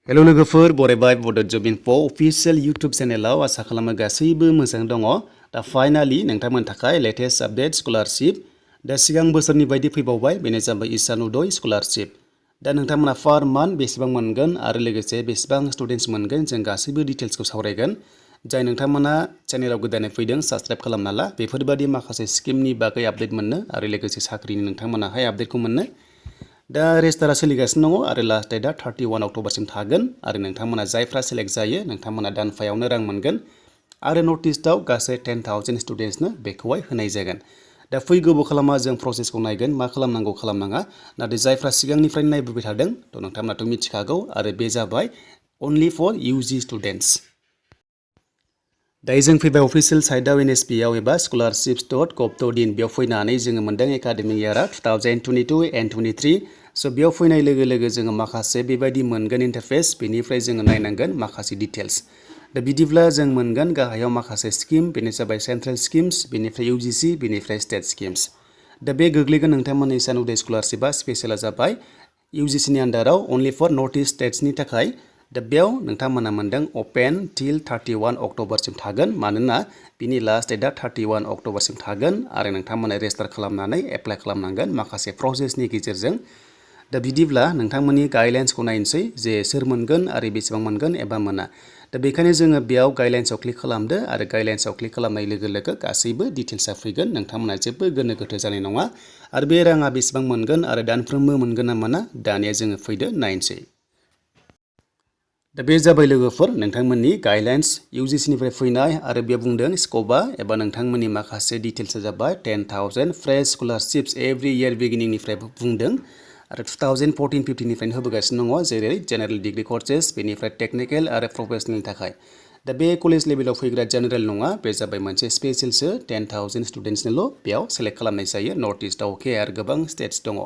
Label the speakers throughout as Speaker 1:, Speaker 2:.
Speaker 1: hello लोगोफोर बरायबाय बड' जब info अफिशियेल इउट्यूब चेनेलाव आसा खालामो गासैबो मोजां दङ दा फाइनाली नोंथांमोन थाखाय लेटेस्ट आपडेट स्कलारशिप दा सिगां बोसोरनि बायदि फैबावबाय बेनो जाबाय ईशान उदय स्कलारशिप दा नोंथांमोना पार मान्थ बेसेबां मोनगोन आरो लोगोसे बेसेबां स्टुडेन्ट्स मोनगोन जों गासैबो डिटेल्सखौ सावरायगोन जाय नोंथांमोना चेनेलाव गोदानै फैदों साबस्क्राइब खालामना ला बेफोरबायदि माखासे स्किमनि बागै आपडेट मोननो आरो लोगोसे साख्रिनि नोंथांमोनाहाय आपडेटखौ मोननो दा रेजिस्टारा सोलिगासिनो दङ आरो लास्ट डेटआ 31 अक्ट'बरसिम थागोन आरो नोंथांमोना जायफ्रा सेलेक्ट जायो नोंथांमोना दानफायावनो रां मोनगोन आरो नर्थ इस्टआव गासै 10,000 स्टुडेन्ट्सनो बेखौहाय होनाय जागोन दा फैगौबो खालामा जों प्रसेसखौ नायगोन मा खालामनांगौ खालामनाङा नाथाय जायफ्रा सिगांनिफ्रायनो नायबोबाय थादों थ' नोंथांमोनाथ' मिथिखागौ आरो बे जाबाय अनलि फर इउजि स्टुडेन्ट्स दायो जों फैबाय अफिशियेल साइटआव एनएसपिआव एबा scholarships.gov.in बेयाव फैनानै जोङो मोनदों एकाडेमिक इयारा 2022 एन्ड 23 स' बेयाव फैनाय लोगो लोगो जोङो माखासे बेबायदि मोनगोन इन्टारफेस बेनिफ्राय जोङो नायनांगोन माखासे डिटेल्स दा बिदिब्ला जों मोनगोन गाहायाव माखासे स्किम बेनो जाबाय सेन्ट्रेल स्किम्स बेनिफ्राय इउजिसि बेनिफ्राय स्टेट स्किम्स दा बे गोग्लैगोन नोंथांमोननि ईशान उदय स्कलारशिपआ स्पेशेला जाबाय इउजिसिनि आन्डाराव अनलि फर नर्थ इस्ट स्टेट्सनि थाखाय दा बेयाव नोंथांमोना मोनदों अपेन टिल 31 अक्ट'बरसिम थागोन मानोना बिनि लास्ट डेटआ 31 अक्ट'बरसिम थागोन आरो नोंथांमोना रेजिस्टार खालामनानै एप्लाइ खालामनांगोन माखासे प्रसेसनि गेजेरजों दा बिदिब्ला नोंथांमोननि गाइडलाइन्सखौ नायनोसै जे सोर मोनगोन आरो बेसेबां मोनगोन एबा मोना दा बेखायनो जोङो बेयाव गाइडलाइन्सआव क्लिक खालामदो आरो गाइडलाइन्सआव क्लिक खालामनाय लोगो लोगो गासैबो डिटेल्सआ फैगोन नोंथांमोना जेबो गोनो गोथो जानाय नङा आरो बे राङा बेसेबां मोनगोन आरो दानफ्रोमबो मोनगोन ना मोना दानिया जोङो फैदो नायनोसै दा बे जाबाय लोगोफोर नोंथांमोननि गाइडलाइन्स इउजिसिनिफ्राय फैनाय आरो बेयाव बुंदों स्क'पआ एबा नोंथांमोननि माखासे डिटेल्सआ जाबाय 10,000 फ्रेश स्कलारशिप्स एभ्रि इयार बिगिनिंनिफ्राय बुंदों आरो 2014-15 निफ्रायनो होबोगासिनो दङ जेरै जेनेरेल डिग्री कर्सेस बेनिफ्राय टेक्निकेल आरो प्रफेसनेलनि थाखाय दा बे कलेज लेभेलाव फैग्रा जेनेरेल नङा बे जाबाय मोनसे स्पेशेलसो 10,000 स्टुडेन्ट्सनोल' बेयाव सेलेक्ट खालामनाय जायो नर्थ इस्टआव अके आरो गोबां स्टेट्स दङ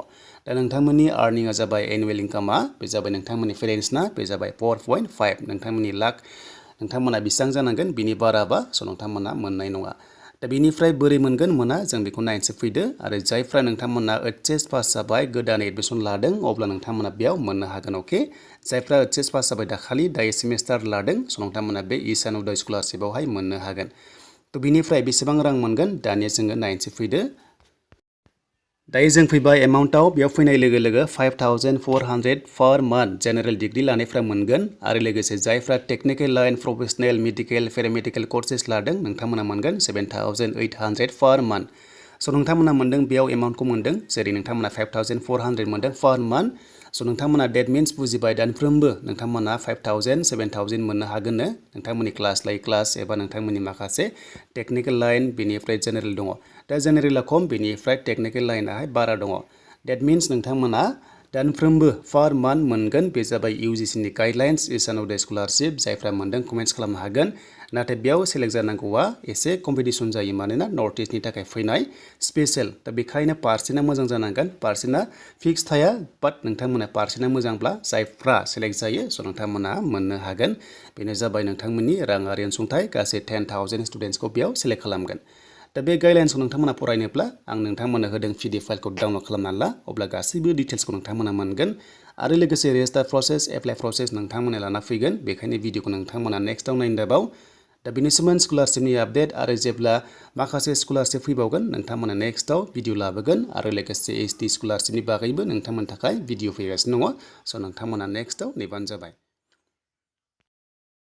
Speaker 1: दा नोंथांमोननि आर्निंआ जाबाय एनुवेल इनकामा बे जाबाय नोंथांमोननि पेरेन्ट्सना बे जाबाय 4.5 नोंथांमोननि लाख नोंथांमोना बेसेबां जानांगोन बिनि बाराबा स' नोंथांमोना मोननाय नङा दा बेनिफ्राय बोरै मोनगोन मोना जों बेखौ नायनोसो फैदो आरो जायफ्रा नोंथांमोना एचएस पास जाबाय गोदान एडमिसन लादों अब्ला नोंथांमोना बेयाव मोननो हागोन अके जायफ्रा एचएस पास जाबाय दाखालि दायो सेमिस्टार लादों स' नोंथांमोना बे ईशान उदय स्कलारशिपआवहाय मोननो हागोन थ' बिनिफ्राय बेसेबां रां मोनगोन दानिया जोङो नायनोसो फैदो दायो जों फैबाय एमाउन्टआव बेयाव फैनाय लोगो लोगो 5,400 पार मान्थ जेनेरेल डिग्री लानायफ्रा मोनगोन आरो लोगोसे जायफ्रा technical line professional medical paramedical curses लादों नोंथांमोना मोनगोन 7,800 पार मान्थ स' नोंथांमोना मोनदों बेयाव एमाउन्टखौ मोनदों जेरै नोंथांमोना 5,400 मोनदों पार मान्थ स' नोंथांमोना डेट मिन्स बुजिबाय दानफ्रोमबो नोंथांमोना 5,000 7,000 मोननो हागोननो नोंथांमोननि क्लास लायै क्लास एबा नोंथांमोननि माखासे टेक्निकेल लाइन बेनिफ्राय जेनेरेल दङ दा जेनेरेला खम बेनिफ्राय टेक्निकेल लाइनाहाय बारा दङ डेट मिन्स नोंथांमोना दानफ्रोमबो पार मान्थ मोनगोन बे जाबाय इउजिसिनि गाइडलाइन्स ईशान उदय स्कलारशिप जायफ्रा मोनदों कमेन्ट्स खालामनो हागोन नाथाय बेयाव सेलेक्ट जानांगौआ एसे कम्पिटिसन जायो मानोना नर्थ इस्टनि थाखाय फैनाय स्पेशेल दा बेखायनो पार्सेन्टआ मोजां जानांगोन पार्सेन्टआ फिक्स थाया बाट नोंथांमोना पार्सेन्टआ मोजांब्ला जायफ्रा सेलेक्ट जायो स' नोंथांमोना मोननो हागोन बेनो जाबाय नोंथांमोननि राङारि अनसुंथाइ गासै 10,000 स्टुडेन्ट्सखौ बेयाव सेलेक्ट खालामगोन दा बे गाइडलाइन्सखौ नोंथांमोना फरायनोब्ला आं नोंथांमोननो होदों PDF फाइलखौ डाउनलड खालामना ला अब्ला गासैबो डिटेल्सखौ नोंथांमोना मोनगोन आरो लोगोसे रेजिस्टार प्रसेस एप्लाइ प्रसेस नोंथांमोना लाना फैगोन बेखायनो भिडिअखौ नोंथांमोना नेक्स्टआव नायनो दाबाव दा बेनि सोमोन्दै स्कलारशिपनि आपडेट आरो जेब्ला माखासे स्कलारशिप फैबावगोन नोंथांमोना नेक्स्टआव भिडिअ लाबोगोन आरो लोगोसे HD स्कलारशिपनि बागैबो नोंथांमोननि थाखाय भिडिअ फैगासिनो दङ स' नोंथांमोना नेक्स्टआव नेबानो जाबाय